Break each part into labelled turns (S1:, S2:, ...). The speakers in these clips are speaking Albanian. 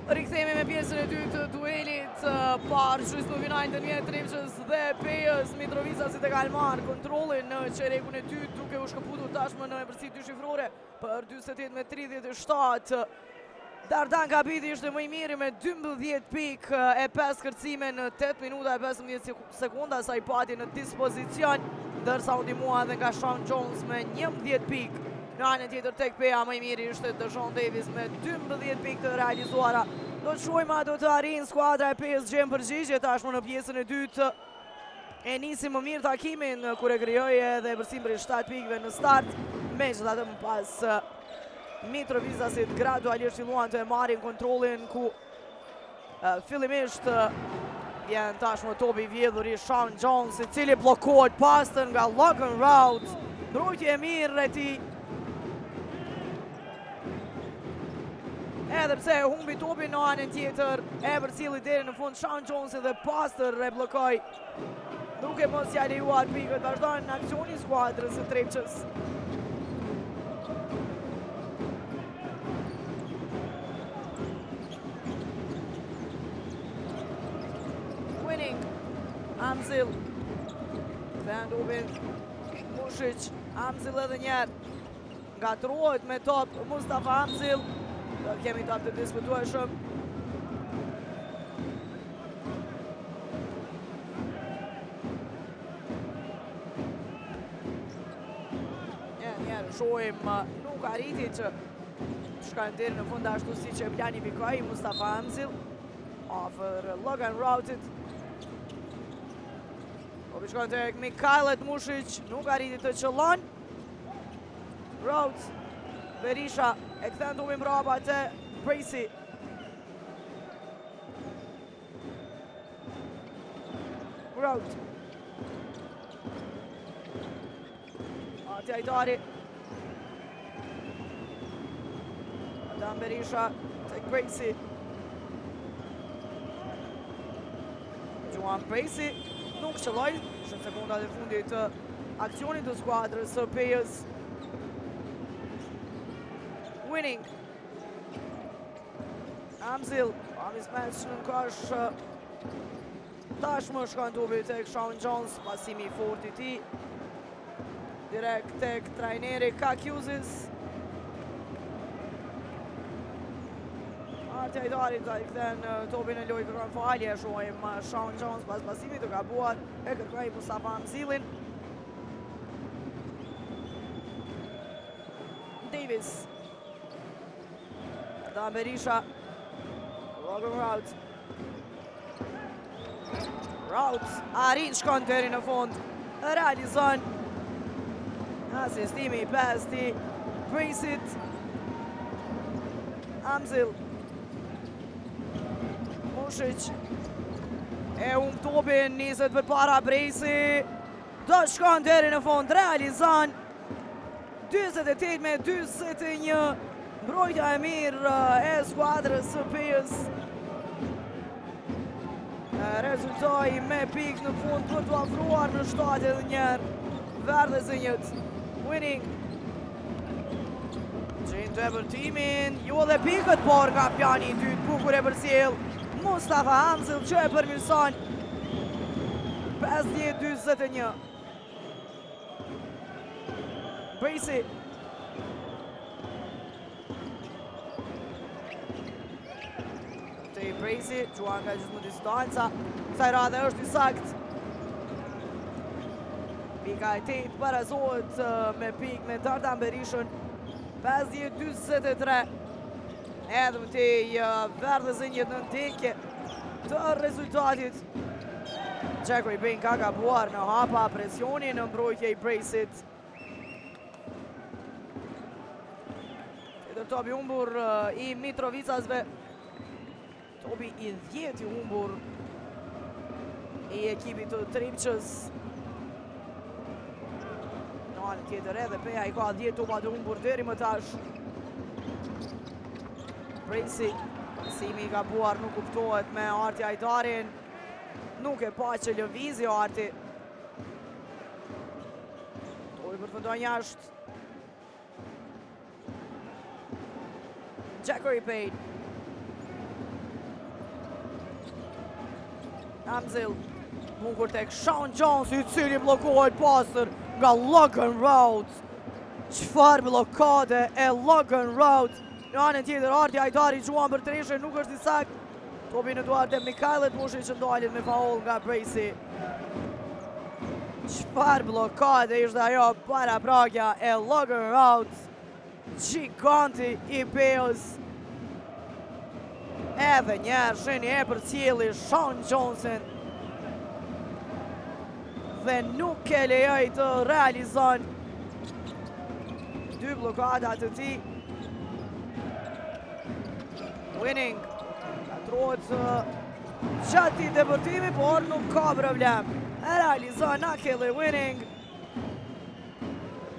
S1: Rikthehemi me pjesën e dytë të duelit parë gjysmë të finalin të një Trepçës dhe Pejës. Mitrovica si të ka marrë kontrollin në çerekun e dytë, duke u shkëputur tashmë në embërsi dy shifrore për 48-37. Dardan Kabiti ishte më i miri me 12 pikë e 5 kërcime në 8 minuta e 15 sekonda sa i pati në dispozicion, ndërsa u ndihmua edhe nga Sean Jones me 11 pikë. Në anën tjetër tek Peja më i miri ishte Deshaun Davis me 12 pikë të realizuara. Do të shohim a do të arrijë skuadra e Pejës gjem përgjigje tashmë në pjesën e dytë. E nisi më mirë takimin kur e krijoi edhe përsimbri 7 pikëve në start, megjithatë më pas Mitrovicasit gradualisht filluan të marrin kontrollin ku fillimisht vjen tashmë topi i vjedhur i Sean Jones, i cili bllokohet pastër nga Logan Rout. Mbrojtje e mirë e tij. Edhe pse humbi topin në anën tjetër, e përcilli deri në fund Sean Jones dhe pastër e bllokoi. Duke mos ia lejuar pikët, vazhdon në aksioni skuadrës së Trepçës. Winning, Amzil, Vendovin, Mushic, Amzil edhe njerë. Ngatrohet me top Mustafa Amzil. Kemi top të diskutueshëm. Njerë shohim nuk arriti që shkojnë deri në fund ashtu si që planifikoi Mustafa Amzil afër Logan Routit. Po shkojnë tek Mikajlet Mushic, nuk arriti të qëllon. Rout, Berisha e kthen dobi mbrapa te Bracey. Rout. Ati Ajdari. Adam Berisha tek Bracey. Juan Bracey nuk qëlloj, shumë sekundat e fundit të aksionit të skuadrës së Pejës. Winning. Amzil, mismatch në kosh. Tashmë shkon topi tek Sean Jones, pasimi i fortë i tij. Direkt tek trajneri Kakuzis. Ati Ajdari i kthen topin e lojë kërkon falje, shohim Sean Jones pas pasimit të gabuar e kërkoi Mustafa Amzilin. Davis. Adam Berisha, Logan Rout. Rout arrin shkon deri në fund, realizon asistimi i pesti Braceyt. Amzil, Mushic e topin, niset përpara Bracey, do shkon deri në fund, realizon 48 me 41. Mbrojtja e mirë e skuadrës së Pejës. Rezultoi me pikë në fund për të afruar në 71 Verdhësinjët. Winning. Gjejnë të vërtimin, ju edhe pikët, por nga plani i dytë bukur e përcjell Mustafa Amzil që e përmirëson 50-41. Bracey. Bracey, quan nga gjithë më distanca, kësaj radhe është i sakt. Pika e 8 barazohet me pikë me Dardan Berishën, 50-43. Edhe më tej Verdhësinjët në ndekje të rezultatit. Jackery Bain ka gabuar në hapa presjoni në mbrojtje i Braceyt. Tjetër topi humbur i Mitrovicasve. Topi i 10 i humbur i ekipit të Trepçës. Në anën tjetër edhe Peja i ka 10 topa të humbur deri më tash. Bracey, pasimi i gabuar nuk kuptohet me Arti Ajdarin. Nuk e pa që lëvizi Arti. Topi përfundon jashtë. Jackery Bain. Amzil, bukur tek Sean Jones, I cili blokohet pasër nga Logan Rhodes. Qfar blokade e Logan Rhodes. Në anën tjetër, Arti Hajdari gjuan për treshe, nuk është I sakt. Topi në duart e Mikhailit Mušić që ndalit me faul nga Bracey. Qfar blokade ishte ajo para pragja e Logan Rhodes. Giganti I Peos. Edhe njerë sheni e për cili Sean Jonesin. Dhe nuk e lejoj të realizon dy blokadat të ti. Winning ka trohet gjatë I debutimi, por nuk ka problem. E realizon Akili Winning.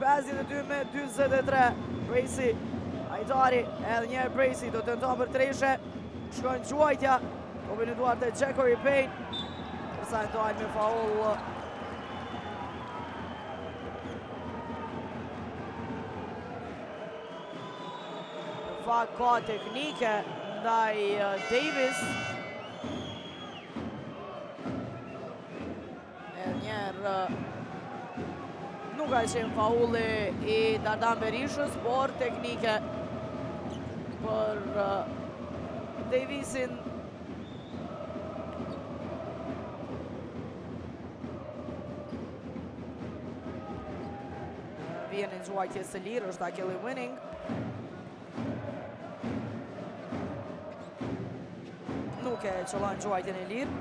S1: 52-43. Bracey, Hajdari, edhe njerë Bracey do të tenton për treshe. Shkojnë quajtja, topi në duart e Jackery Payne. Përsa e dojnë me faul. Në fakt ka teknike ndaj Davis. Edhe njerë nuk ka qenë faulli I Dardan Berishës, por teknike për Davisin. Vjen në gjuajtje së lirë, është Akili Winning. Nuk e qëllon gjuajtjen e lirë.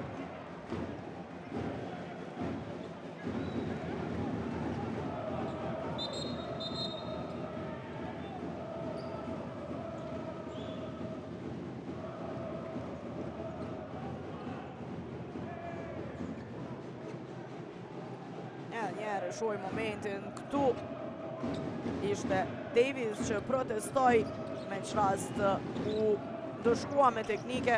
S1: Njerë shoj momentin këtu ishte Davis që protestoj me që rast u dëshkua me teknike.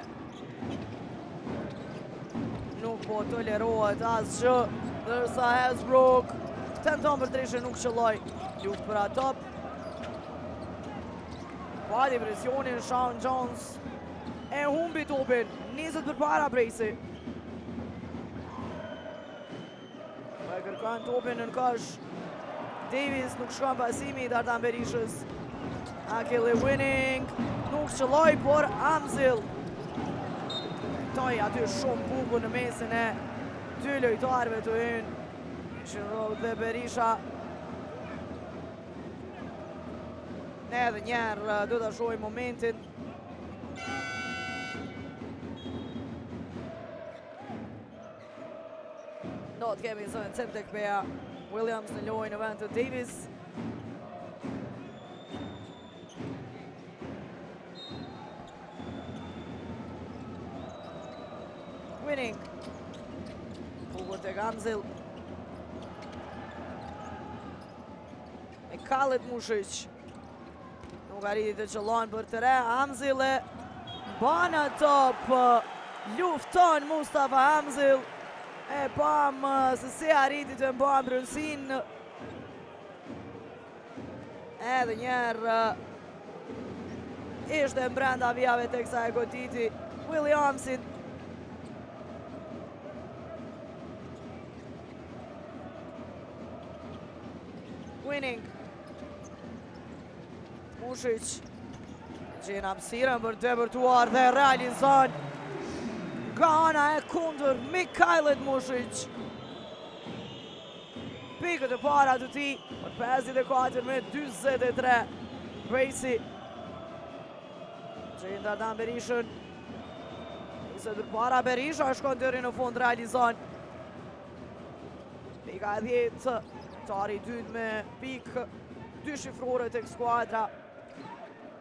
S1: Nuk po tolerohet asgjë, ndërsa Hasbrook tenton për treshe nuk qëlloj luftë për atop. Pati presionin Sean Jones e humbi topin, niset për para Bracey. Kërkan topin në kosh. Davis nuk shkon pasimi I Dardan Berishës. Akili Winning nuk qëlloj, por Amzil toj aty shumë bukur në mesin e dy lojtarëve të hynë. Ishin Rhodes dhe Berisha. Edhe njerë do të shohim momentin. Do të kemi zënë cem të këpeja Williams në lojë në vend të Davis. Winning. Bukur tek Amzil. Mikhailit Mušić. Nuk arriti të qëllon për të re. Amzil e bana top. Lufton Mustafa Amzil. E pam se se arriti të mba mbrënsin. Edhe njerë ishte mbrenda vijave të kësa e goditi Williamsin. Winning. Mušić gjenë hapësirën për të debërtuar dhe realizon nga ana e kundër Mikhailit Mušić. Pikët e para të ti për 54-43. Bracey gjenë Dardan Berishën. Nisë për para Berisha shkon deri në fund realizon. Pika e 10. Tari dytë me pikë 2 shifrore tek skuadra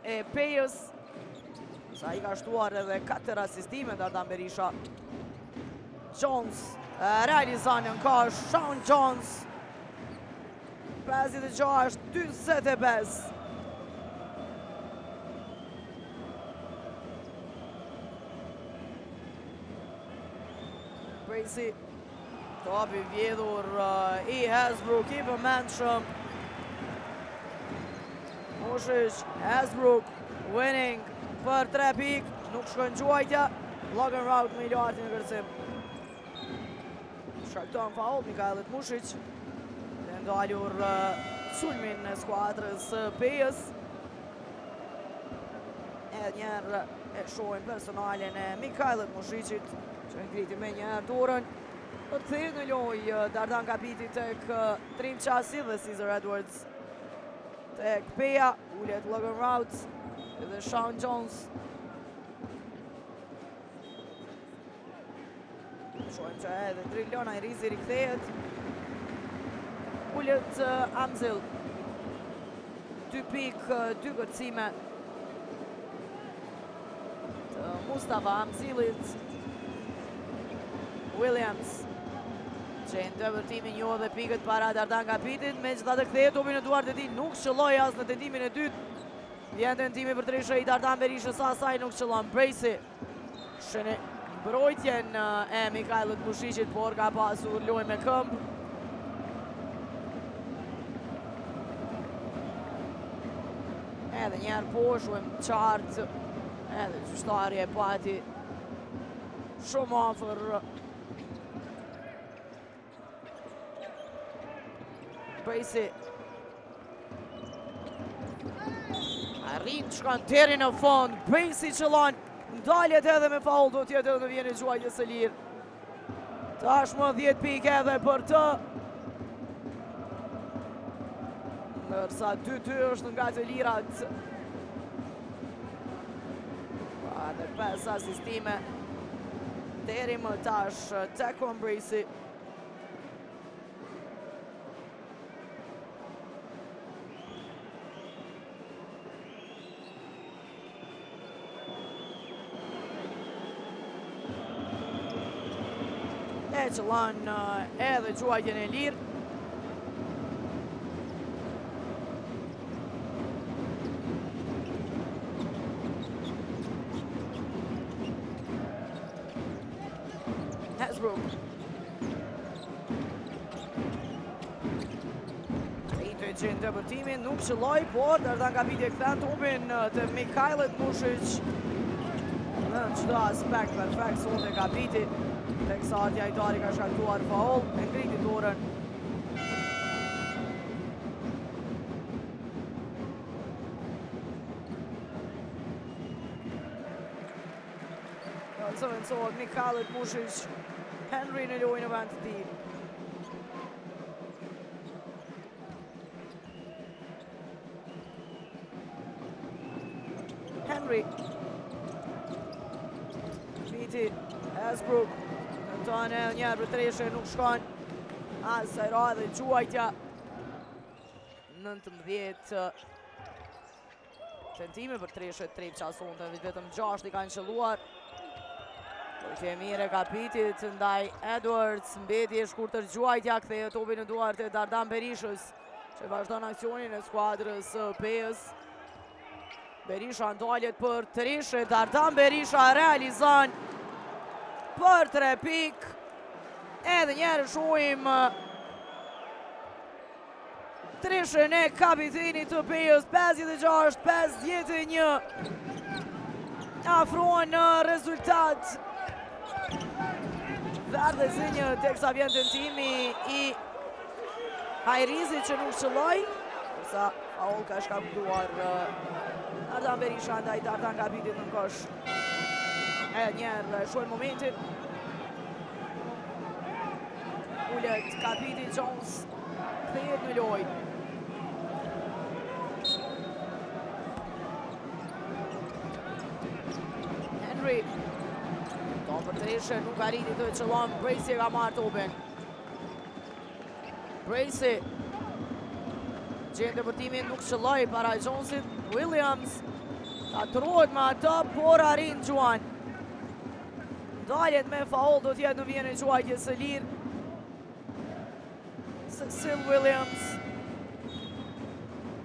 S1: e Pejës. Sa I ka shtuar edhe 4 asistime Dardan Berisha. Jones realizon në kosh. Sean Jones 56-45. Bracey topi vjedhur I Hasbrook I përmendshëm. Mušić, Hasbrook, Winning për 3 pikë, nuk shkon gjuajtja. Logan Rhodes me I lartë në kërcim. shkakton faul Mikajlit Mushic. Dhe ndalur sulmin në skuadrës Pejës. Edhe njerë e shohin personalin e Mikajlit Mushicit, që ngriti me njerë dorën. Të kthejë në lojë Dardan Kapiti tek Trim Qasi dhe Caesar Edwards. Tek Peja, ullet Logan Routs dhe Sean Jones. Shohim që edhe Trillion Ajrizi rikthehet. Ullet Amzil. 2 pikë, 2 kërcime të Mustafa Amzilit. Williams qenë të vërtimin jo dhe pikët para Dardan Kapitit, me që da të kthehet topi në duart e tij, nuk qëlloj as në tendimin e dytë. Vjen tentimi për treshe i Dardan Berishës, asaj nuk qëllon Bracey. Shënë mbrojtjen e Mikajlit Mushicit, por ka pasur lojë me këmbë. Edhe njerë po, shumë qartë, edhe qështari e pati shumë afer. Bracey arrin shkan deri në fond. Bracey qëllon, ndaljet edhe me faul, do tjetë edhe në vjeni gjuajtjes së lirë. Tashmë 10 pikë edhe për të. Nërsa 2-2 është nga të lirat. Dhe 5 asistime deri më tash Taquan Bracey. E qëllon edhe gjuajtjen e lirë. Hasbrook. Rejtë e qenë të bërtimin, nuk qëlloj, por Dardan Kapiti e këthen topin të Mikajlit Mushic. Në qdo aspekt perfekt sot e Kapiti. Tek sa artja i tari ka shkaktuar faul, e ngriti dorën. Së vendohet Mikajlit Mushic, Henry në lojë në vend të tij. Henry. Piti, Hasbrook. Tonë e njerë për treshe nuk shkon. Asaj ra dhe gjuajtja. 19 tentime për treshe, 3 qason të vetëm 6 i kanë qëlluar. Që e mire Kapitit ndaj Edwards, mbeti e shkurtër gjuajtja, kthehet topi në duart e Dardan Berishës, që vazhdon aksionin e skuadrës Pejës. Berisha ndaljet për treshe, Dardan Berisha realizon për 3 pikë. Edhe njerë shohim treshen e kapitenit të Pejës, 56-51. Afrohen në rezultat. Verdhe zënjë teksa vjen tentimi i Ajrizit që nuk qëlloj. Përsa faul ka shkaktuar Dardan Berisha ndaj Dardan Kapitit në kosh. E njerë shohim momentin. Ullet Kapiti, Jones kthehet në lojë. Henry. Ton për treshe, nuk arriti të qëllon, Bracey ka marrë topin. Bracey. Gjendë dëpërtimin nuk qëlloj para Jonesit. Williams. Ta trohet me atë, por arrin Gjuan. Daljet me faul do tjetë në vjen e gjuajtjes së lirë. Cecil Williams.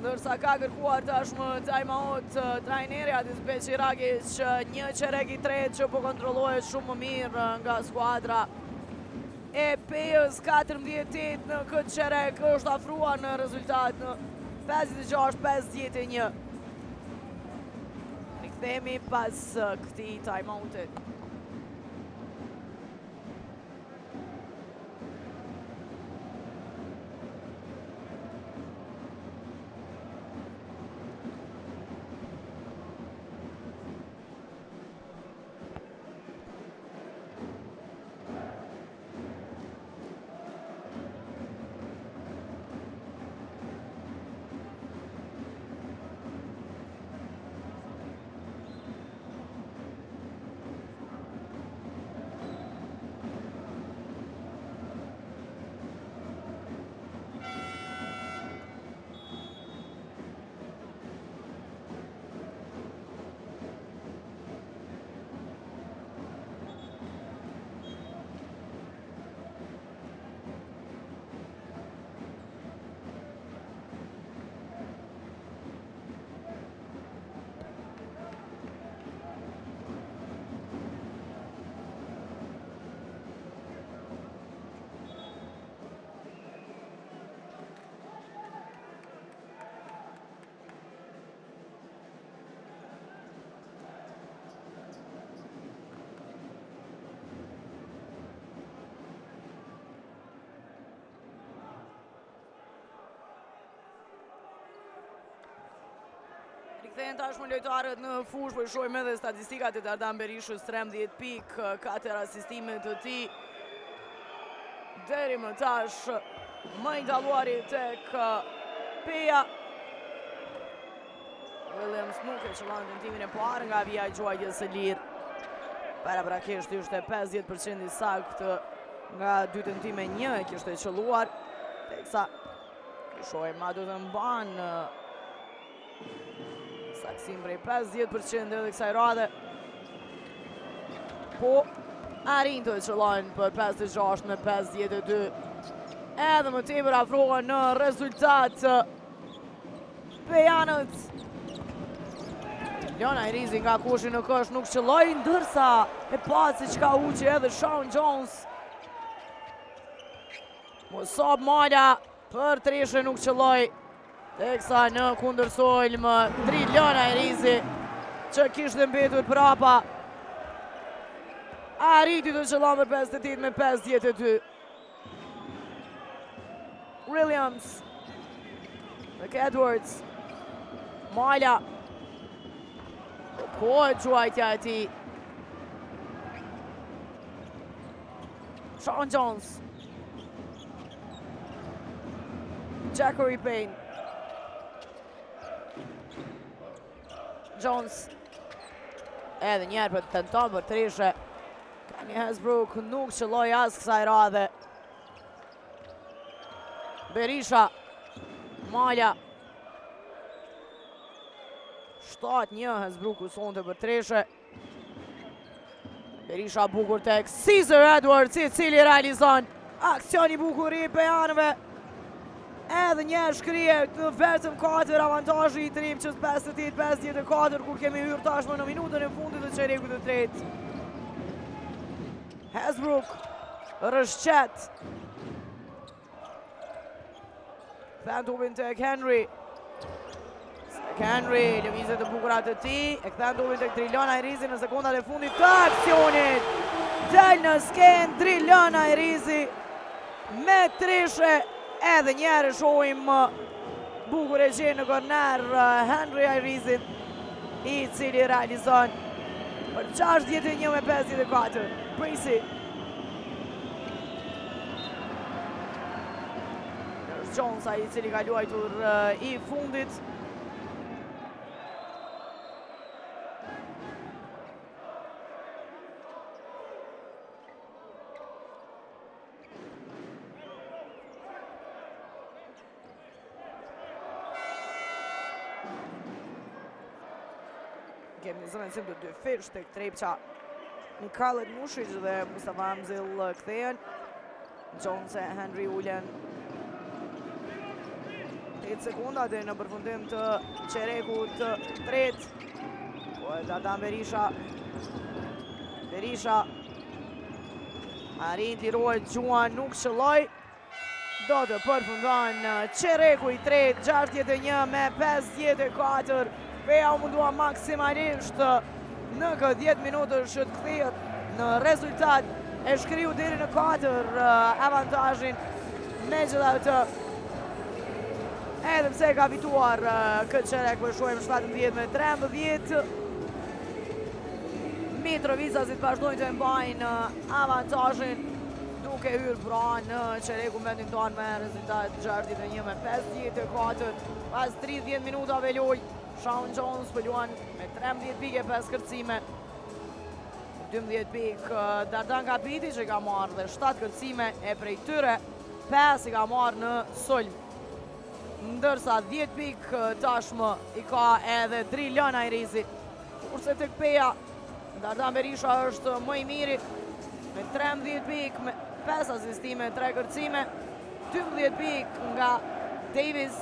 S1: Ndërsa ka kërkuar tashmë time-out trajneri Adis Beqiragic, një qerek i tretë që po kontrollohet shumë më mirë nga skuadra e Pejës. 14-8 në këtë qerek është afruar në rezultat në 56-51. Rikthehemi pas këtij time-outit. Kthehen tashmë lojtarët në fushë, po shohim edhe statistikat e Dardan Berishës, 13 pikë, 4 asistime të tij. Deri më tash më i dalluari tek Peja. Williams nuk e qëllon tentimin e parë nga vija e gjuajtjes së lirë. Paraprakisht ishte 50% i saktë nga 2 tentime, 1 e kishte qëlluar, teksa shohim ma do të mban saksim prej 50% edhe kësaj rade. Po arrin të qëllojnë për 56 me 52. Edhe më tepër afrohen në rezultat pejanët. Lona Irizi nga kushi në kësh nuk qëlloj, ndërsa e paci që ka uqi edhe Sean Jones. Musab Mala për treshe nuk qëlloj, teksa në kundërsolm Lona Irizi që kishte mbetur prapa. Arriti të qëllon për 58 me 52. Williams, Edwards, Mala. Po e gjuajtja e ti. Sean Jones. Jackery Payne. Jones. Edhe njerë për të tenton për treshe. Kenny Hasbrook nuk qëlloj as kësaj radhe. Berisha. Mala. 7-1 Hasbrooku sonte për treshe. Berisha bukur tek Caesar Edwards, i cili realizon aksioni bukur i pejanëve. Edhe një shkrije në vetëm 4 avantazhi i Tripçës 58-54, kur kemi hyrë tashmë në minutën e fundit të çerekut të tretë. Hasbrook rëshqet. Kthen topin tek Henry. Henry, lëvizje të bukurat të ti, e kthen topin tek Lona Irizi në sekundat e fundit të aksionit. Del në skenë Lona Irizi me treshe, edhe njerë shohim bukur e gjenë në korner Henry Irizi, i cili realizon për 61 me 54. Bracey. Jones, i cili ka luajtur i fundit. Kemi zëvendësim të dy fish tek Trepça. Mikalet Mushic dhe Mustafa Amzil kthehen. Jones e Henry ulen 8 sekunda dhe në përfundim të çerekut të tretë. Po e Dardan Berisha. Berisha arrin t'i ruajë gjuan, nuk qëlloj. Do të përfundon çereku i tretë, 61 me 54. Peja u mundua maksimalisht në këtë 10 minutësh që të kthehet në rezultat, e shkriu deri në 4 avantazhin, megjithatë edhe pse ka fituar këtë çerek, po shohim 17 me 13. Mitrovicësit vazhdojnë të mbajnë avantazhin, duke hyrë pra në çerekun vendin tonë me rezultat 61 me 54. Pas 30 minutave lojë, Sean Jones pëlluan me 13 pike 5 kërcime. 12 pikë Dardan Kapiti që ka marrë dhe 7 kërcime, e prej tyre 5 i ka marrë në sulm. Ndërsa 10 pikë tashmë i ka edhe Lona Irizi. Kurse tek Peja, Dardan Berisha është më i miri me 13 pikë, me 5 asistime, 3 kërcime, 12 pikë nga Davis,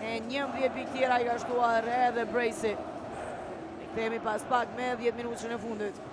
S1: e 11 pikë tjera i ka shtuar edhe Bracey. Ne kthehemi pas pak me 10 minutën e fundit.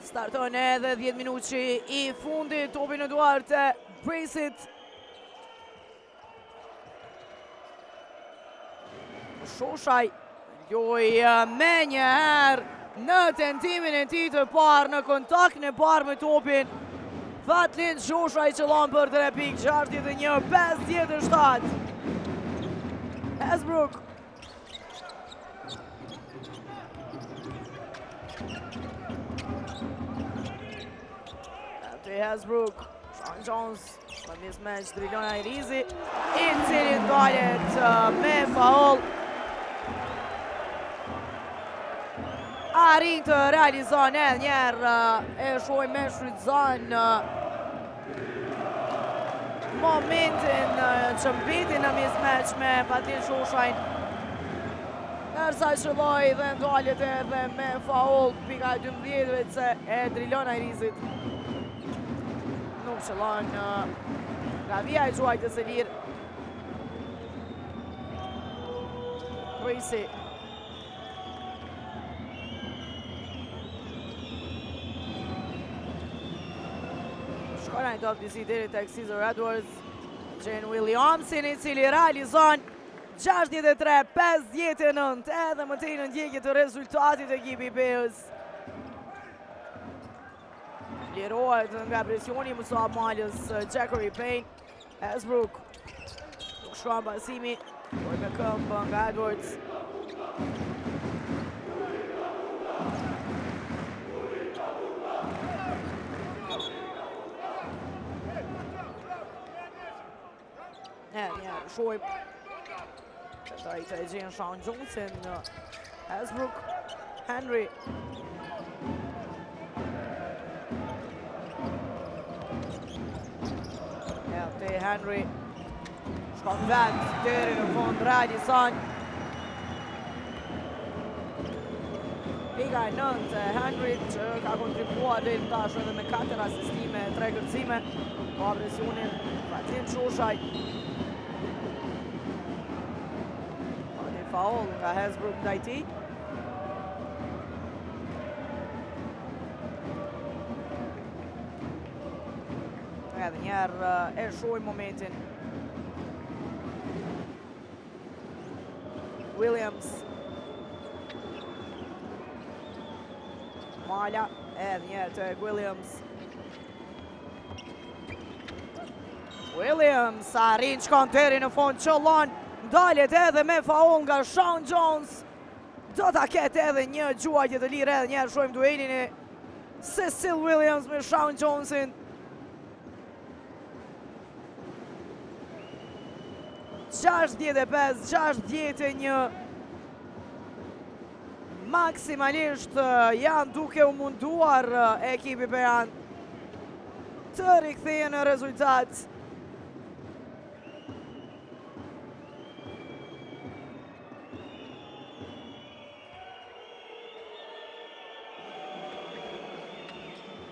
S1: Starton edhe 10 minutë I fundit, topi në duart e Braceit. Shoshaj loj me një herë në tentimin e tij të parë, në kontaktin e parë me topin. Fatlind Shoshaj qëllon për 3 pikë, 61-57. Hasbrook. Hasbrook, Sean Jones, në mismatch Drilona Irizi, I cili ndalet me faul. Arrin të realizon edhe njerë e shohim me shfrytëzon momentin që mbeti në mismatch me Fatlind Shoshajn. Nërsa qëlloj dhe ndalet edhe me faul pika 12 e Drilona Irizit. Nuk qëllon nga vija I quajtës e lirë. Braceit. Shkona I top disi deri tek Cesar Edwards. Jane Williamson I cili realizon 63-59 edhe më tej në ndjekje të rezultatit ekipi Bears. Lirohet nga presioni Musab Malës, Jackery Payne. Hasbrook. Nuk shkruan pasimi. Doj me këmbë nga Edwards. Njerë, shohim. Këta I të e gjenë Sean Johnson. Hasbrook. Henry. Henry shkon vetë deri në fund realizon pika 9 Henry që ka kontribuar deri më tash edhe me 4 asistime, 3 kërcime pa presionin Fatlind Shoshaj. Një faul nga Hasbrook ndaj tij. Edhe njerë e shohim momentin. Williams. Mala, edhe njerë të Williams. Williams arrin shkon deri në fund, qëllon, ndalet edhe me faul nga Sean Jones. Do ta ketë edhe një gjuajtje të lirë, edhe njerë shohim duelin e Cecil Williams me Sean Jonesin. 65-61 maksimalisht janë duke u munduar ekipi Beran të rikthejë në rezultat.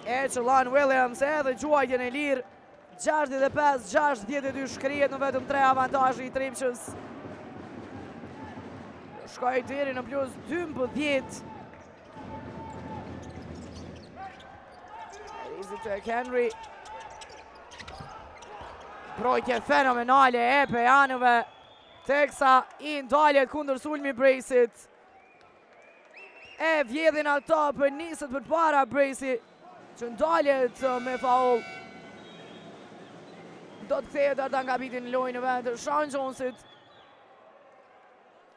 S1: E qëllon Williams edhe gjuajtjen e lirë. 65-62 shkrihet në vetëm 3 avantazhi I Tripqës. Shkoj deri në plus 12. Rizit tek Henry. Brojtje fenomenale e pejanëve. Teksa I ndaljet kundër sulmi Braceit. E vjedhin ata për niset për para Braceit që ndaljet me faul. Do të kthehet ata nga biti në lojë në vend të Sean Jonesit.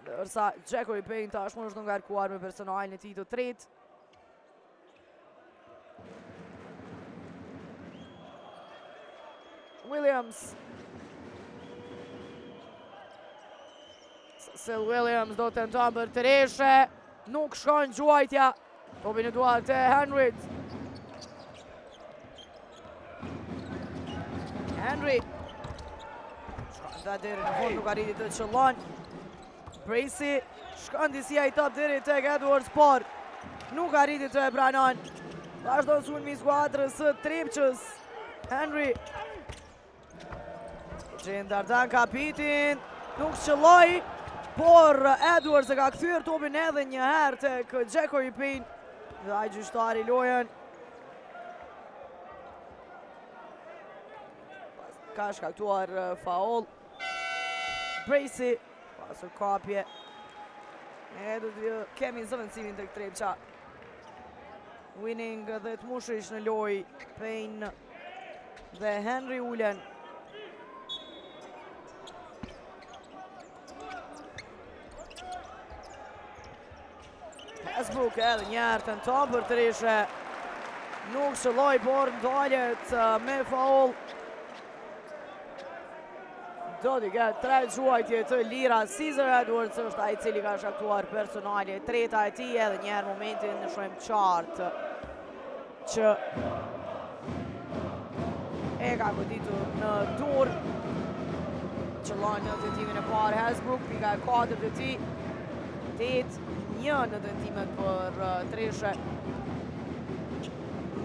S1: Dërsa Jackery Payne tashmë është ngarkuar me personalin e tij të tretë. Williams. Cecil Williams do të tenton për treshe. Nuk shkon gjuajtja. Topi në duart e Henry. Henry. Shkon dhe deri në fund, nuk arriti të qëllon. Braceit. Shkon disia I top deri tek Edwards, por nuk arriti të e pranon. Vazhdon sulmi I skuadrës së Tripqës. Henry. Gjen Dardan kapitin. Nuk qëlloj, por Edwards e ka kthyer topin edhe një herë tek Jackery Payne. Dhe ai gjyqtari lojën. ka shkaktuar faul. Bracey, pasur kapje. Ne do të kemi zëvendësimin tek Trepça. Winning dhe të mushish në loj, Payne dhe Henry ulen. Hasbrook edhe njerë tenton për të rishe. Nuk shëlloj, por ndaljet me faul. Do t'i ketë 3 gjuajtje të lira. Caesar Edwards është ai cili ka shkaktuar personalje. Treta e tij edhe njerë momentin në shojmë qartë që e ka goditur në dur. Qëllon në tentimin e parë Hasbrook, pika e 4 të ti. 8-1 në tentimet për Treshe.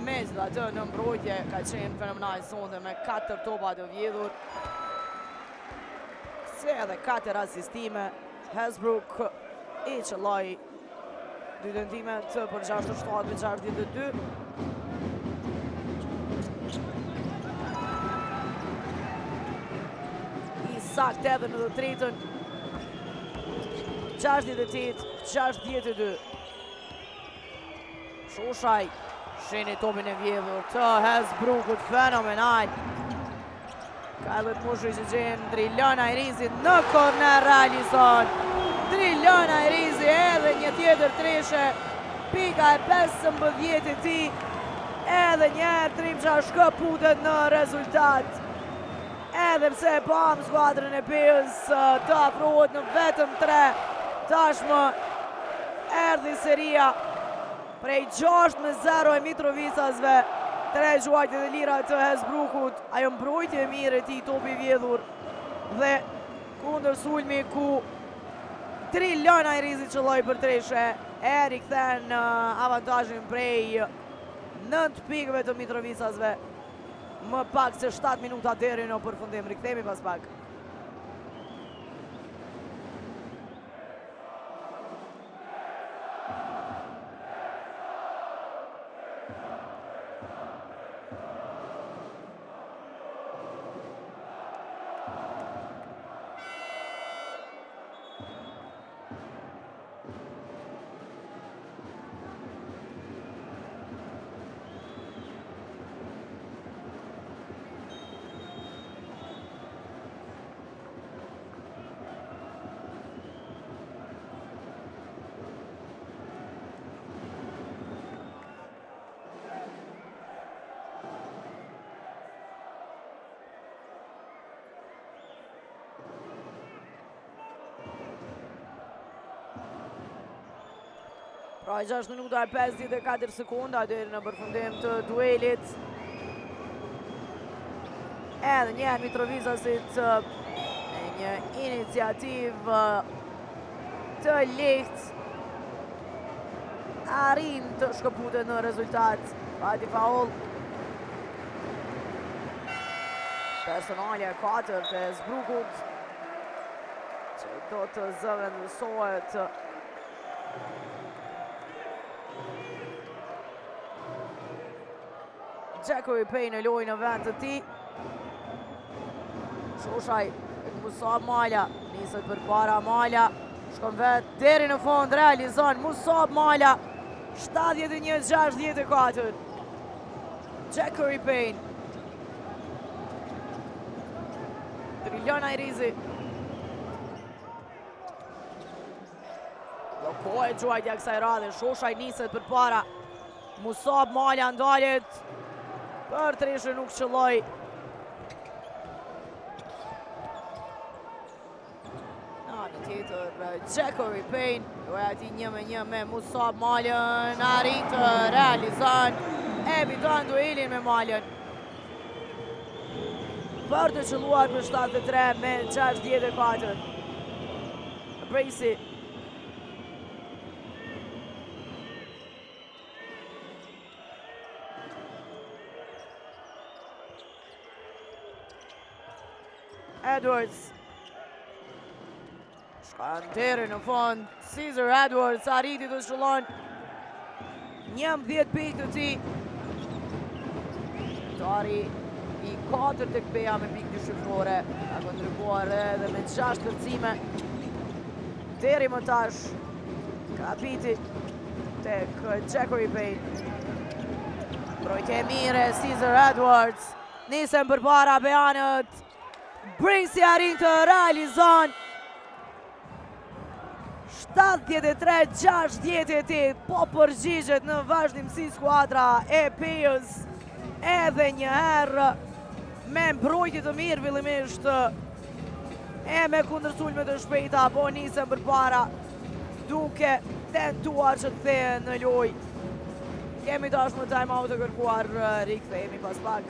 S1: Mes dhe atë në mbrojtje ka qenë fenomenal sonde me 4 topa të vjedhur. Se edhe 4 asistime. Hasbrook i qëlloj 2 tentimet për 67-62. I sakt edhe në të tretën. 68-62. Shoshaj sheni topin e vjedhur të Hasbrookut, fenomenal. Ka edhe të mushri që gjenë Drilon Ajrizit në korner realizon. Drilon Ajrizi edhe një tjetër Treshe. Pika e 15 e ti. Edhe njerë Tripça shkëputet në rezultat. Edhe pse pam skuadrën e Peës të afrohet në vetëm 3. Tashmë erdhi seria prej 6-0 e Mitrovicasve. 3 gjuajtje të lira të Hasbrookut. Ajo mbrojtje e mirë e tij, topi vjedhur. Dhe kundër sulmi ku Drilon Ajrizi qëlloj për Treshe. E rikthen avantazhin prej 9 pikëve të Mitrovicasve. Më pak se 7 minuta deri në përfundim. Rikthehemi pas pak. Pra 6 minuta e 54 sekunda deri në përfundim të duelit. Edhe njerë Mitrovicasit e një iniciativë të lehtë arrin të shkëputet në rezultat. Pati faul. Personalja 4 të Hasbrookut që do të zëvendësohet. Jackery Payne në lojë në vend të ti. Shoshaj, Musab Malja, niset për para Malja. Shkon vetë, deri në fond, realizon Musab Malja. 71-64. Jackery Payne. Drilon Ajrizi. Blokohet gjuajtja kësaj radhe. Shoshaj niset për para. Musab Malja ndalet. Për Treshe nuk qëlloj. Në tjetër, Jackery Payne. Doja ati 1-1 me Musab Maljën. Arrin të realizon. E fiton duelin me Maljën. Për të qëlluar për 73 me 64. Bracey. Edwards. Shkan deri në fond. Caesar Edwards arriti të shëllon 11 pikë të ti. Tari i 4 tek Peja me pikë dyshifrore. Ka kontribuar edhe me 6 kërcime. Deri më tash, kapiti tek Jackery Payne. Mbrojtje e mire, Caesar Edwards. Nisen përpara Bejanët. Brings i arrin të realizon. 73-68, po përgjigjet në vazhdimsi skuadra e Pejës edhe një herë me mbrojtje të mirë fillimisht e me kundërsulme të shpejta, po nisën përpara duke tentuar që të kthehen në lojë. Kemi tashmë time-out të kërkuar, rikthehemi pas pak.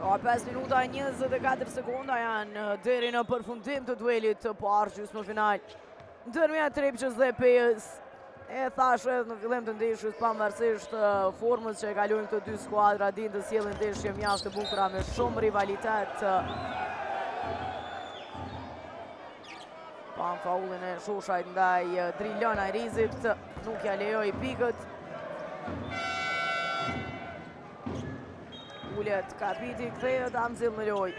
S1: Ka 5 minuta e 24 sekonda janë deri në përfundim të duelit të parë gjysmë final ndërmjet Trepçës dhe Pejës. E thash edhe në fillim të ndeshjes, pavarësisht formës që e kalojnë këto dy skuadra, dinë të sjellin ndeshje mjaft të bukura me shumë rivalitet. Pa faullin e Shoshajt ndaj Drilon Ajrizit, nuk ja lejoi pikët. Ullet kapiti, kthehet Amzill në lojë.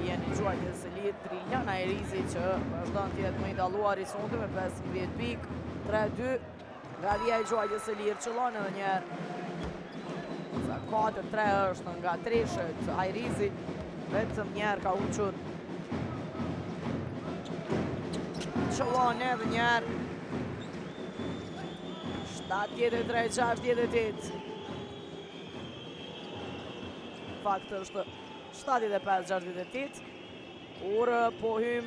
S1: Vjen i gjuajtjes së lirë Drilon Ajrizi që vazhdon të jetë më i dalluar i sonte me 15 pikë, 3-2. Nga vija i gjuajtjes së lirë qëllon edhe njerë. Sa 4-3 është nga treshët Ajrizi, vetëm njerë ka uqur. Qëllon edhe njerë. 73-68. Fakt është 75-68. Por po hym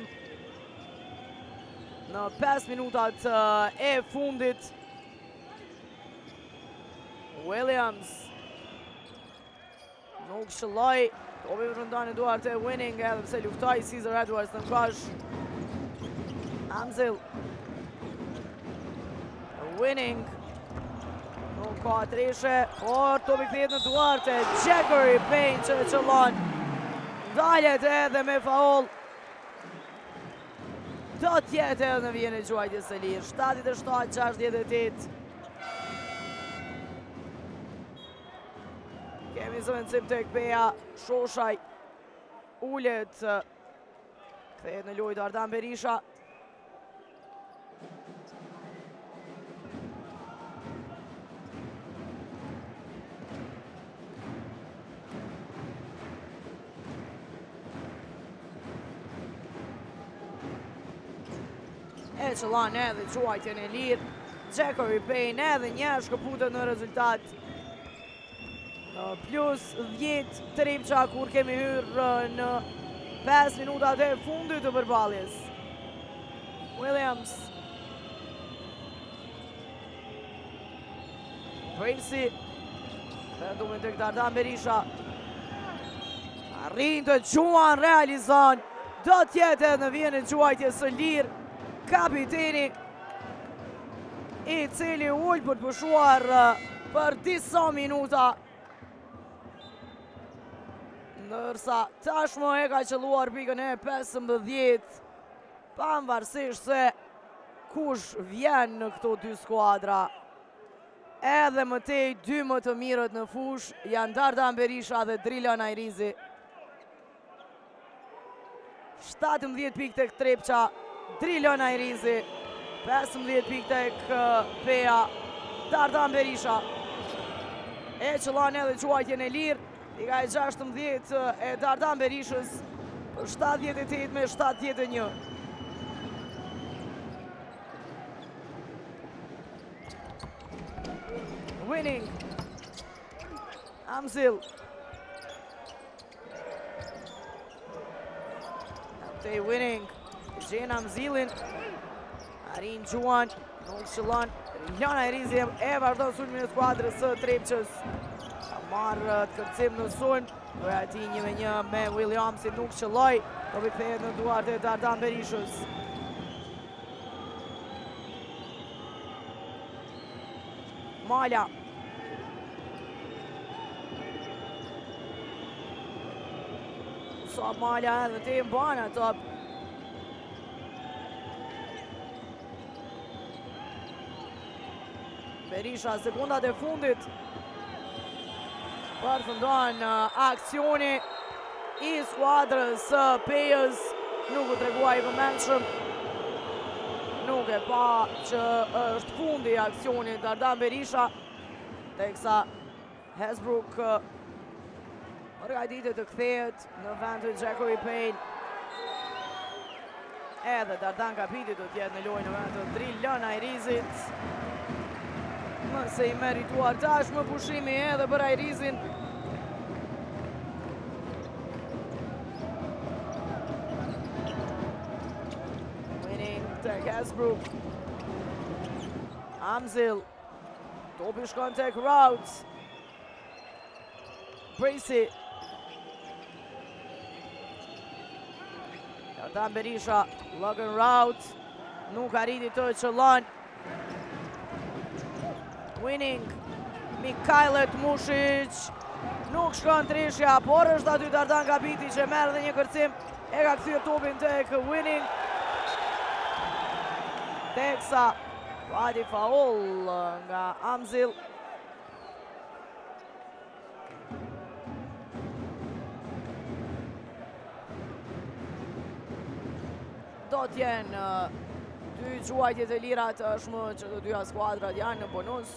S1: në 5 minutat e fundit. Williams nuk shëlloj. Topi rëndan e duart e Winning edhe pse luftoj Caesar Edwards të nkash. Amzill. Winning. Nuk ka treshe, por topi kthehet në duart e Jackery Payne që qëllon. Dalet edhe me faull. Do tjetë edhe në vjen e gjuajtjes së lirë. 77-68. Kemi zëvendësim tek Peja. Shoshaj ullet. Kthehet në lojë Ardan Berisha. E qëllan edhe quajtjen e lirë. Jackery Payne edhe një shkëputët në rezultat. Plus 10 Trepça kur kemi hyrë në 5 minutat e fundit të përballjes. Williams. Tracy. Vendumin të këtë Ardan Berisha. Arrin të quan realizon. Do tjetë edhe në vjen e quajtjes së lirë. Kapiteni i cili ullë për të pushuar për disa minuta, ndërsa tashmë e ka qëlluar pikën e 15, pavarësisht se kush vjen në këto dy skuadra. edhe mëtej dy më të mirët në fush janë Dardan Berisha dhe Drilon Ajrizi. 17 pikë tek Trepqa, Drilon Ajrizi, 15 pikë tek Peja, Dardan Berisha. E qëllan edhe quajtjen e lirë, i ka e 16 e Dardan Berishës, 78 me 71. Winning, Amzil. Te Winning, gjen Amzilin, Arin Gjuan, nuk qëllon, Drilon Ajrizi e vazhdon sulmin e skuadrës së Trepqës. Ka marrë të kërcim në sulm, doja ti 1-1 me Williamsin, nuk qëlloj, do kthehet në duart e Dardan Berishës. Malja. Sa Malja edhe te mbana top. Berisha sekundat e fundit përfundon aksioni i skuadrës së Pejës, nuk u tregua i vëmendshëm. Nuk e pa që është fundi i aksionit Dardan Berisha, teksa Hesbrook përgatitet të kthehet në vend të Jacobi Payne. Edhe Dardan Kapiti do t'jetë në lojë në vend të Drilon Ajrizit. Nëse i merituar tashmë pushimi edhe për Ajrizin. Winning tek Hesbrook. Amzil. Topi shkon tek Routes. Bracy. Dardan Berisha, Logan Routes, nuk arriti të qëllon. Winning, Mikajlet Mushic, nuk shkon trishja, por është aty Dardan Kapiti që merr dhe një kërcim, e ka kthyer topin tek Winning. Teksa, pati faul nga Amzil. Do t'jenë dy quajtjet e lira tashmë që të dyja skuadrat janë në bonus.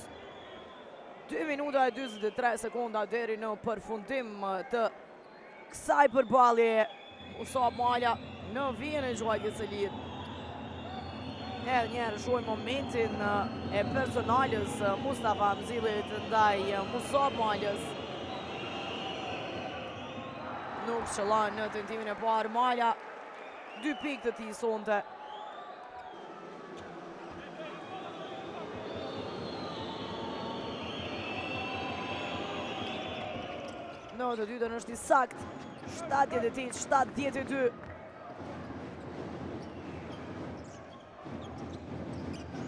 S1: 2 minuta e 43 sekonda deri në përfundim të kësaj përballje. Musab Malja në vijën e quajtjes së lirë. Edhe njerë shohim momentin e personalës Mustafa Amzilit ndaj Musab Maljës. Nuk qëllon në tentimin e parë Malja. 2 pikë të tij sonte. Në të dytën është i sakt. 78-72.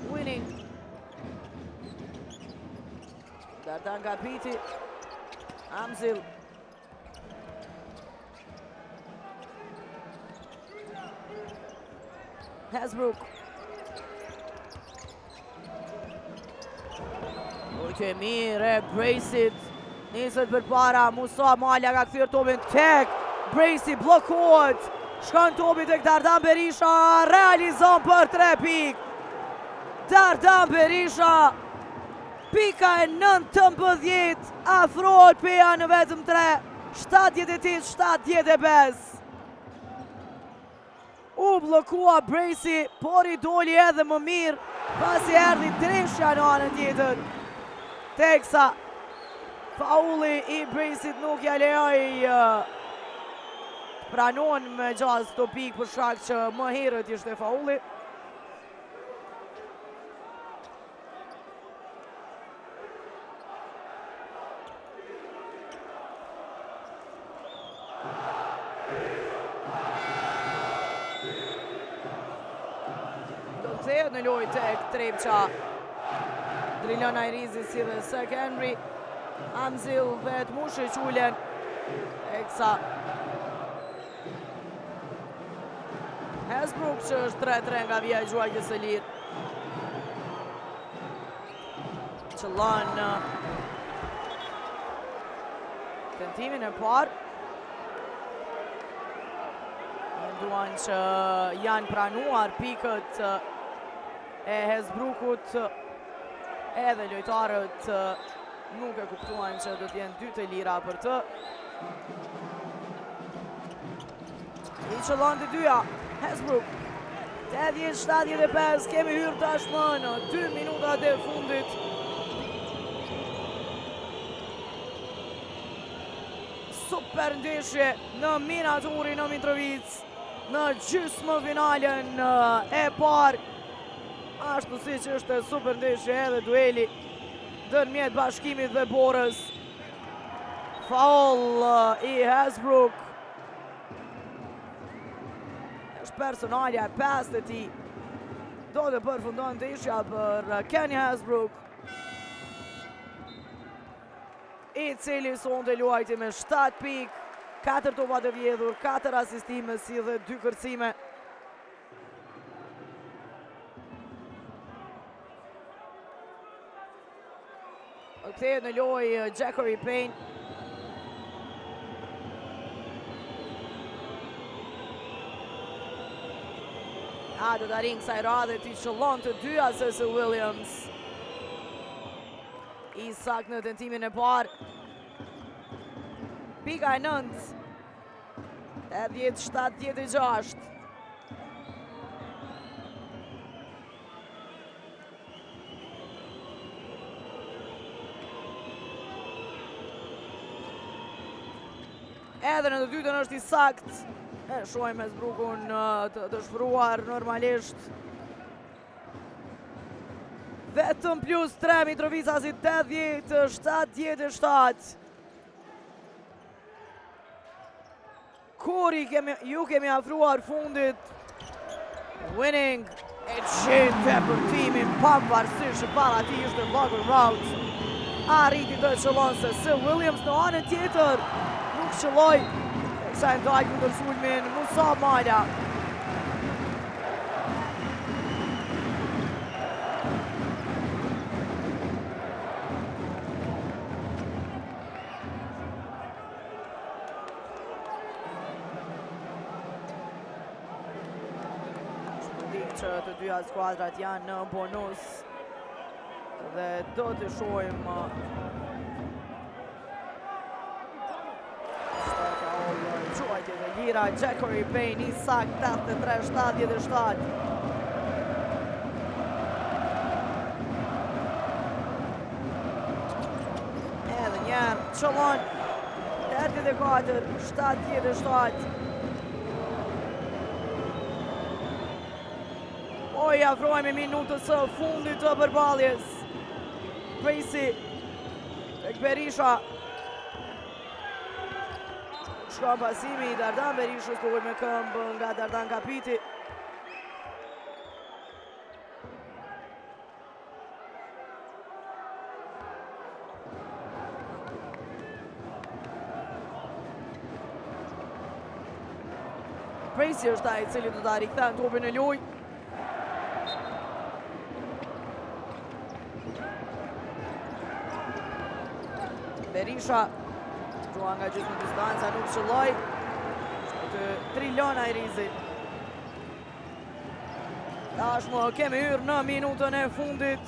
S1: Winning. Dardan Kapiti. Amzil. Hesbrook. Ujtë e mirë e Bracit. Niset për para, Musab Malja ka kthyer topin tek Bracy, bllokohet. Shkon topi tek Dardan Berisha, realizon për 3 pikë. Dardan Berisha, pika e 19, afrohet Peja në vetëm 3, 78-75. U blokua Bracy, por i doli edhe më mirë, pasi erdhi treshja në anën tjetër. Teksa faulli i Bracyt nuk ja lejoi pranon me gjaz të pikë për shkak që më herët ishte faulli. Kthehet në lojë tek Trepqa. Drilon Ajrizi si dhe Sek Henry. Amzil vet Mushic ulen. Eksa Hesbrook që është 3-3 nga vija e gjuajtjes së lirë. qëllon tentimin e parë. Duan që janë pranuar pikët e Hesbrookut, edhe lojtarët nuk e kuptuan që do t'jenë 2 të lira për të. I qëllon të dyja, Hesbrook. 80-75, kemi hyrë tashmë në 2 minutat e fundit. Super ndeshje në minaturin në Mitrovic, në gjysmë finalen e parë. Ashtu si që është super ndeshje edhe dueli ndërmjet Bashkimit dhe Borës. Faul i Hesbrook. Është personalja e 5 e tij. Do të përfundon ndeshja për Kenny Hesbrook, i cili sonte luajti me 7 pikë, 4 topa të vjedhur, 4 asistime si dhe 2 kërcime. Kthehet në lojë Jackery Payne. Do të rinë kësaj radhe t'i qëllon të dyja Cecil Williams. Isak në tentimin e parë. Pika e 9. 87-76. Edhe në të dytën është i sakt. Shohim Hesbrookun të dëshpëruar normalisht. Vetëm plus 3 Mitrovicasit, 80-77. Kur ju kemi afruar fundit. Winning e qenë për timin pavarësisht para ti ishte Logan Routh. Arriti të qëllon se Cecil Williams në anën tjetër nuk qëlloj. Kësa e ndaj kundër sulmin Musab Malja. Shpëndim që të dyja skuadrat janë në bonus dhe do të shohim quajtje dhe lira. Jackery Payne, Isak 83-77. Edhe njerë qëllon 84-77. Oj, afrojme minutës së fundit të përballjes. Presi tek Berisha. Shkon pasimi i Dardan Berishës, kohër me këmbë nga Dardan Kapiti. Presi është ai i cili do ta rikthen topin në lojë. Berisha Gjuan nga gjithë në distanca, nuk qëlloj. Të trilona i Rizi. Tashmë kemi hyrë në minutën e fundit.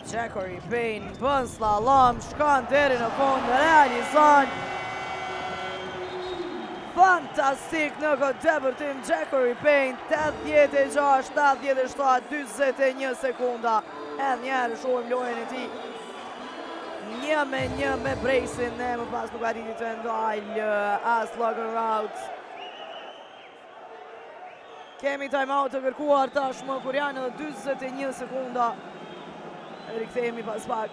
S1: Jackery Payne bën slalom, shkon deri në fund, realizon. Fantastik në këtë debërtim Jackery Payne, 86-77, 21 sekunda. Edhe njerë shohim lojën e ti. 1-1 me Brejsin, ne më pas nuk arriti të ndalë as Logan Routh. Kemi time-out të kërkuar tashmë kur janë edhe 21 sekunda. Rikthehemi pas pak.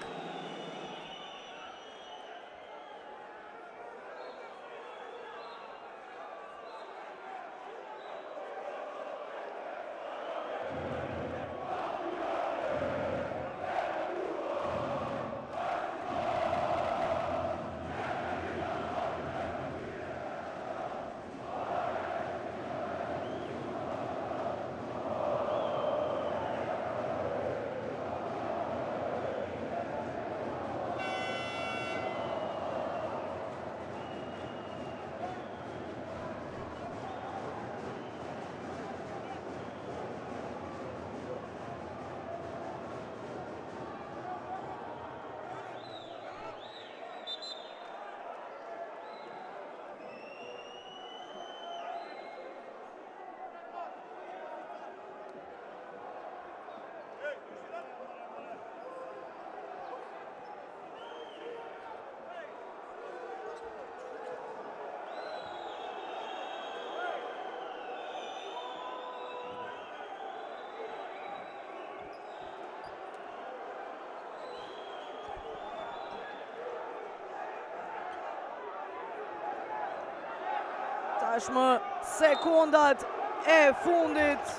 S1: Tashmë sekundat e fundit.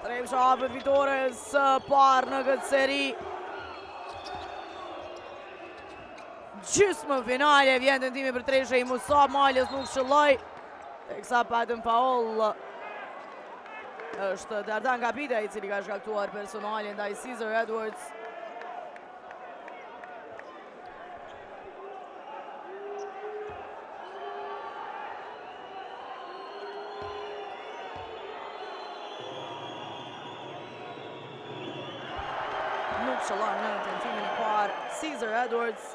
S1: Trepça hapet fitores së parë në këtë seri. Gjysmë finale vjen tentimi për Treshë i Musab, Malës nuk shëlloj. Teksa patën faul është Dardan Kapita i cili ka shkaktuar personalin ndaj Caesar Edwards. Nuk shëllon në tentimin e parë Caesar Edwards.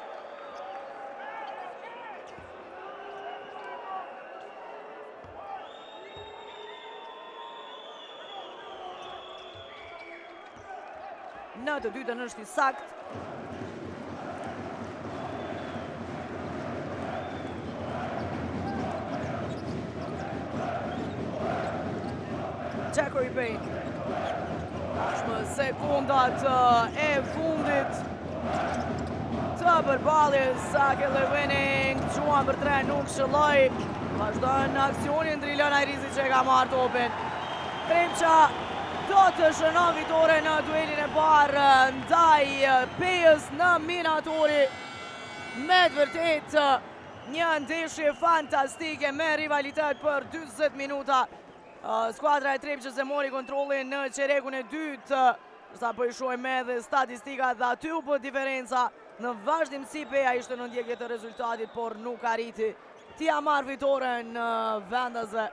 S1: Në të dytën është i sakt. Jackery Payne. Tashmë sekundat e fundit të përballjes. Sake Levening, Gjuan për 3 nuk shëlloj. Vazhdojnë në aksionin Drilon Ajrizi që ka marrë topin. Trepça do të shënon fitore në duelin e parë ndaj Pejës në Minatori. Me të vërtet një ndeshje fantastike me rivalitet për 40 minuta. Skuadra e Trepçës e mori kontrollin në çerekun e dytë. Sa po i shohim edhe statistikat dhe aty u bë diferenca. Në vazhdimsi Peja ishte në ndjekje të rezultatit, por nuk arriti t'ia marrë fitoren në vendase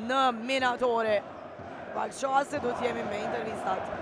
S1: në Minatori. Pak qase do t'jemi me intervistat.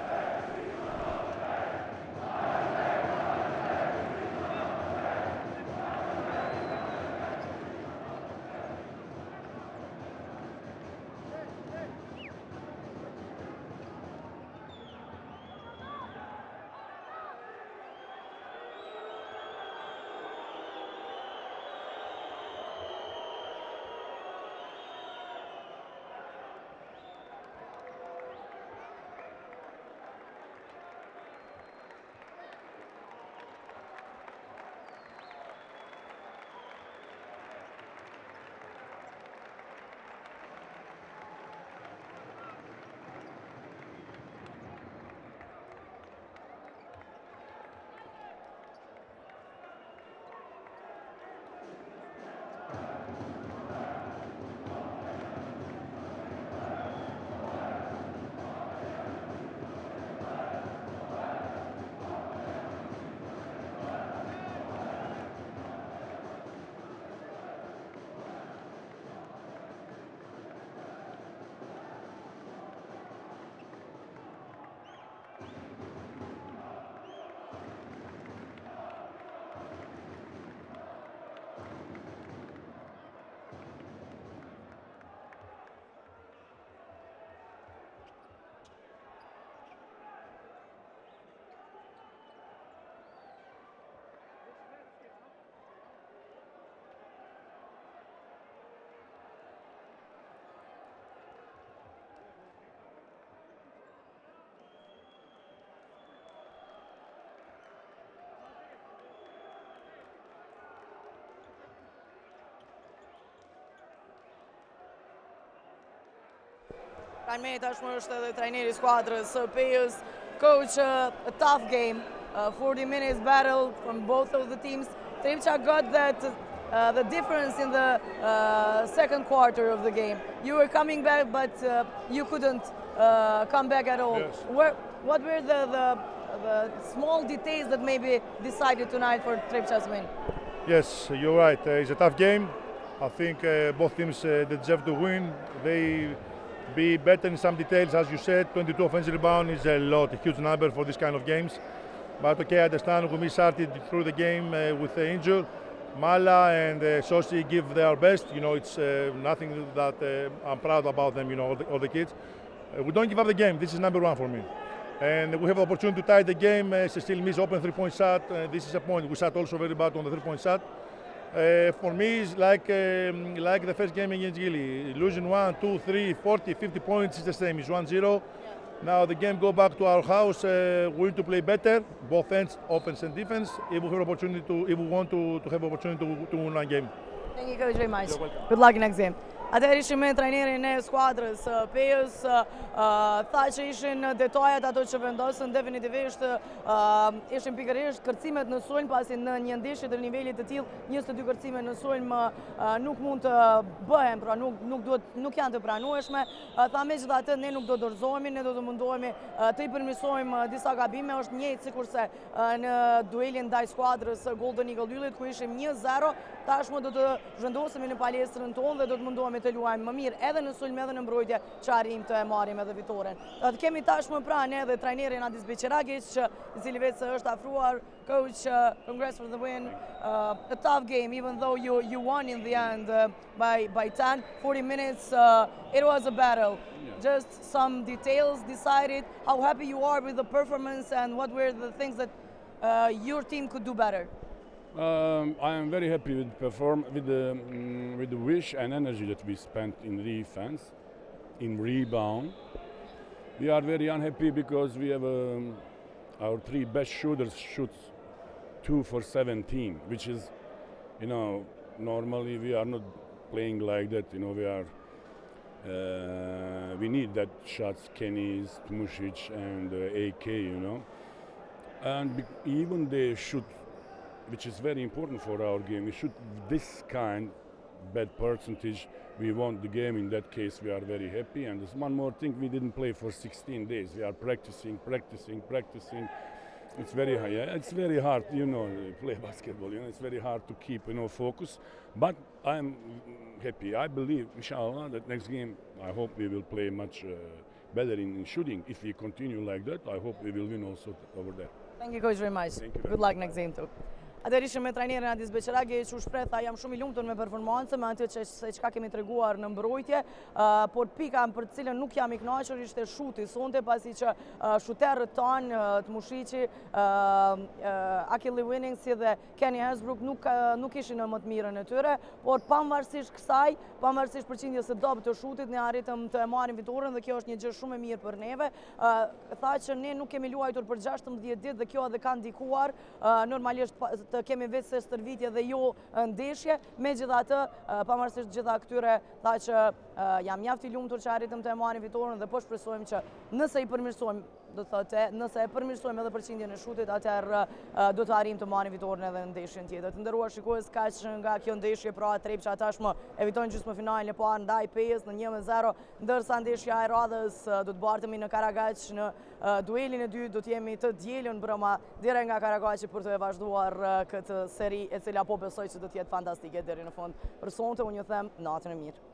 S1: Kalmej tashmë është edhe trajneri i skuadrës së Pejës. Coach, a tough game, 40 minutes battle from both of the teams. Trepça got that the difference in the second quarter of the game. You were coming back, but you couldn't come back at all.
S2: Yes.
S1: What were the small details that maybe decided tonight for Trepça's win?
S2: Yes, you're right. It's a tough game. I think both teams deserve to win. They be better in some details, as you said. 22 offensive rebound is a lot, a huge number for this kind of games. But okay, I understand when we started through the game with the injury. Mala and Sosi give their best. You know, it's nothing that I'm proud about them. You know, all the kids. We don't give up the game. This is number one for me. And we have the opportunity to tie the game. Cecile missed open three-point shot. This is a point. We shot also very bad on the three-point shot. For me, it's like the first game against Gili. Losing 1, 2, 3, 40, 50 points is the same. It's 1-0.
S1: Yeah.
S2: Now the game go back to our house. We need to play better, both ends, offense and defense, if we have opportunity to, if we want to have opportunity to win one game.
S1: Thank you coach very much.
S2: You're welcome.
S1: Good luck next game. Atëherë ishim me trajnerin e skuadrës Pejës, tha që ishin detajat ato që vendosën, definitivisht ishin pikërisht kërcimet në sulm, pasi në një ndeshje të nivelit të tillë 22 kërcime në sulm nuk mund të bëhen, pra nuk janë të pranueshme. Tha megjithatë ne nuk do dorëzohemi, ne do të mundohemi të i përmirësojmë disa gabime, është njëjtë sikurse në duelin ndaj skuadrës Golden Eagle Yllit ku ishim 1-0, tashmë do të zhvendosemi në palestërën tonë dhe do të mundohemi të luajmë më mirë edhe në sulm edhe në mbrojtje që arrim të marrim edhe fitoren. Të kemi tashmë pranë edhe trajnerin Adis Beqiragic, i cili vetë është afruar. Coach, congrats for the win. A tough game, even though you won in the end by 10, 40 minutes. It was a battle. Just some details decided how happy you are with the performance and what were the things that your team could do better.
S3: I am very happy with the wish and energy that we spent in defense, in rebound. We are very unhappy because we have our three best shooters shoots 2 for 17, which is, normally we are not playing like that. We need that shots, Kenny's, Tmusic, and AK. And even they shoot, which is very important for our game. We shoot this kind bad percentage. We won the game. In that case, we are very happy. And there's one more thing: we didn't play for 16 days. We are practicing. It's very hard. Yeah, it's very hard, play basketball. It's very hard to keep, focus. But I'm happy. I believe, inshallah, that next game, I hope we will play much better in shooting. If we continue like that, I hope we will win also over there.
S1: Thank you coach very much.
S3: Thank you.
S1: Good luck next game too. Atëherë ishim me trajnerin Adis Beqiragic, u shpreh tha jam shumë i lumtur me performancën, me atë çka kemi treguar në mbrojtje, por pika për të cilën nuk jam i kënaqur ishte shuti sonte, pasi që shuterët tanë Tmushici, Akili Winning si dhe Kenny Hasbrook nuk ishin në më të mirën e tyre, por pavarësisht kësaj, pavarësisht përqindjes së dobët të shutit, ne arritëm të marrim fitoren dhe kjo është një gjë shumë e mirë për neve. Tha që ne nuk kemi luajtur për 16 ditë dhe kjo edhe ka ndikuar, normalisht të kemi vetë se stërvitje dhe jo ndeshje, megjithatë, pavarësisht gjitha këtyre, tha që jam mjaft i lumtur që arritëm të marrim fitoren dhe po shpresojmë që nëse i përmirësojmë, do të thotë, nëse e përmirësojmë edhe përqindjen e shutit, atëherë do të arrijmë të marrim fitoren edhe në ndeshjen tjetër. Të nderuar shikues, kaq nga kjo ndeshje, pra Trepça tashmë eviton gjysmëfinalin e parë ndaj Pejës në 1-0, ndërsa ndeshja e radhës do të bartemi në Karagaq në duelin e dytë, do të jemi të dielën brëma dire nga Karagaqi për të vazhduar këtë seri e cila po besoj që do të jetë fantastike deri në fund. Për sonte unë ju them natën e mirë.